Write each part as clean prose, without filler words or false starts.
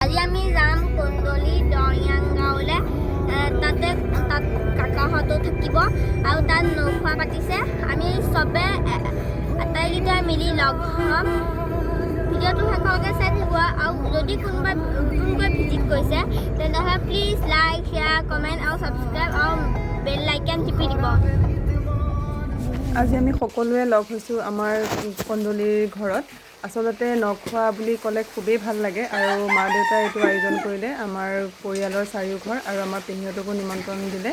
আজি আমি যাম কন্দলি দৰিয়াং গাঁৱলৈ তাত কাকাহঁতো থাকিব আৰু তাত নৌখোৱা পাতিছে আমি চবে আটাইকেইটাই মিলি লগ হ'ম ভিডিঅ'টো শেষলৈকে চাই থাকিব আৰু যদি কোনোবাই নতুনকৈ ভিজিট কৰিছে তেনেহ'লে প্লিজ লাইক শ্বেয়াৰ কমেণ্ট আৰু ছাবস্ক্ৰাইব আৰু বেল আইকন টিপি দিব আজি আমি সকলোৱে লগ হৈছোঁ আমাৰ কন্দলিৰ ঘৰত আচলতে নখোৱা বুলি ক'লে খুবেই ভাল লাগে আৰু মা দেউতাই এইটো আয়োজন কৰিলে আমাৰ পৰিয়ালৰ চাৰিওঘৰ আৰু আমাৰ পেহীহঁতকো নিমন্ত্ৰণ দিলে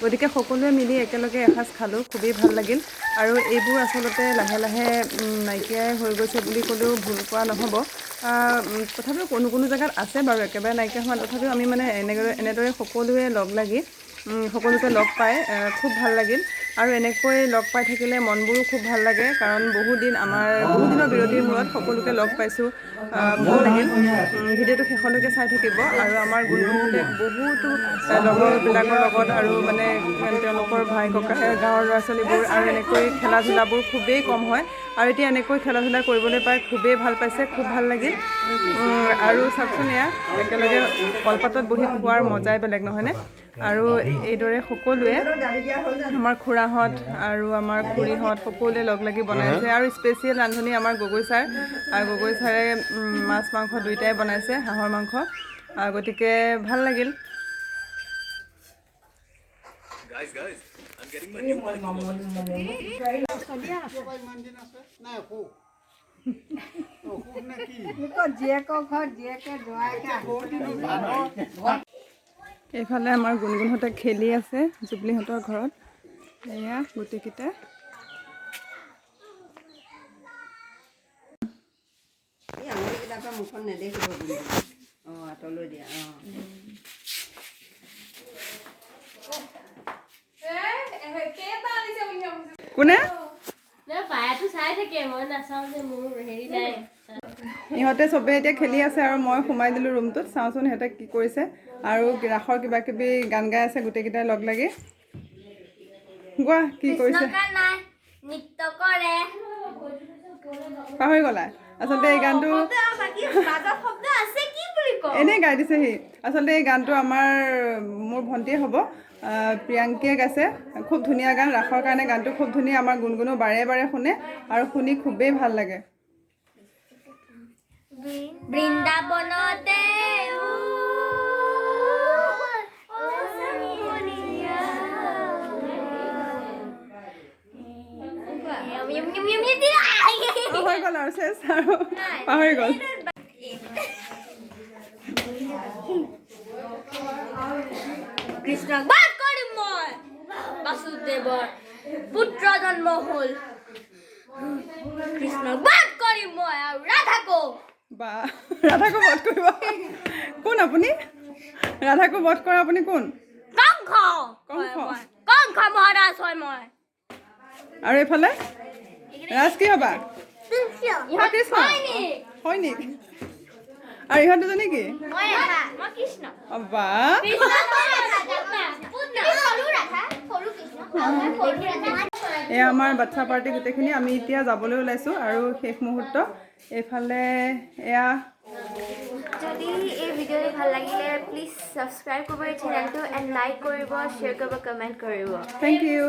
গতিকে সকলোৱে মিলি একেলগে এসাঁজ খালোঁ খুবেই ভাল লাগিল আৰু এইবোৰ আচলতে লাহে লাহে নাইকিয়াই হৈ গৈছে বুলি ক'লেও ভুল কোৱা নহ'ব তথাপিও কোনো জেগাত আছে বাৰু একেবাৰে নাইকিয়া হোৱা তথাপিও আমি মানে এনেদৰে সকলোৱে লগ লাগি সকলোকে লগ পাই খুব ভাল লাগিল আৰু এনেকৈ লগ পাই থাকিলে মনবোৰো খুব ভাল লাগে কাৰণ বহুত দিনৰ বিৰতিৰ মূৰত সকলোকে লগ পাইছোঁ ভাল লাগিল ভিডিঅ'টো শেষলৈকে চাই থাকিব আৰু আমাৰ গুণগুণহঁতে বহুতো লগৰবিলাকৰ লগত আৰু মানে তেওঁলোকৰ ভাই ককাই গাঁৱৰ ল'ৰা ছোৱালীবোৰ আৰু এনেকৈ খেলা ধূলাবোৰ খুবেই কম হয় আৰু এতিয়া এনেকৈ খেলা ধূলা কৰিবলৈ পাই খুবেই ভাল পাইছে খুব ভাল লাগিল আৰু চাওকচোন এয়া একেলগে কলপাতত বহি খোৱাৰ মজাই বেলেগ নহয়নে আৰু এইদৰে সকলোৱে আমাৰ খুৰাহঁত আৰু আমাৰ খুৰীহঁত সকলোৱে লগ লাগি বনাইছে আৰু স্পেচিয়েল ৰান্ধনি আমাৰ গগৈ ছাৰ আৰু গগৈ ছাৰে মাছ মাংস দুয়োটাই বনাইছে হাঁহৰ মাংস গতিকে ভাল লাগিল এইফালে আমাৰ গুণগুণহঁতে খেলি আছে জুবলিহঁতৰ ঘৰত এয়া গোটেইকেইটা মুখখন নেদেখিব বুলি আঁতৰলৈ দিয়া কোনে ইহঁতে চবেই এতিয়া খেলি আছে আৰু মই সোমাই দিলোঁ ৰুমটোত চাওঁচোন সিহঁতে কি কৰিছে আৰু ৰাসৰ কিবা কিবি গান গাই আছে গোটেইকেইটাই লগ লাগি গোৱা কি কৰিছে পাহৰি গ'লা আচলতে এই গানটো এনেই গাই দিছে সি আচলতে এই গানটো মোৰ ভণ্টিয়ে হ'ব প্ৰিয়াংকীয়ে গাইছে খুব ধুনীয়া গান ৰাসৰ কাৰণে গানটো খুব ধুনীয়া আমাৰ গুণগুণো বাৰে বাৰে শুনে আৰু শুনি খুবেই ভাল লাগে বৃন্দাবনতে হৈ গ'ল আৰু চেচ আৰু পাহৰি গ'ল কৃষ্ণক বাস কৰিম মই বাসুদেৱৰ পুত্ৰ জন্ম হ'ল কৃষ্ণক বাস কৰিম মই আৰু ৰাধাকো বা ৰাধাকো বধ কৰিব কোন আপুনি ৰাধাকো বধ কৰা আপুনি কোন কংস মহাৰাজ হয় মই আৰু এইফালে ৰাজ কি হ'বা কৃষ্ণ হয় নেকি আৰু ইহঁত দুজনী কি বা এয়া আমাৰ বাচ্ছা পাৰ্টি গোটেইখিনি আমি এতিয়া যাবলৈ ওলাইছোঁ আৰু শেষ মুহূৰ্ত এইফালে এয়া যদি এই ভিডিঅ'টো ভাল লাগিলে প্লিজ ছাবস্ক্ৰাইব কৰিব এই চেনেলটো এণ্ড লাইক কৰিব শ্বেয়াৰ কৰিব কমেণ্ট কৰিব থেংক ইউ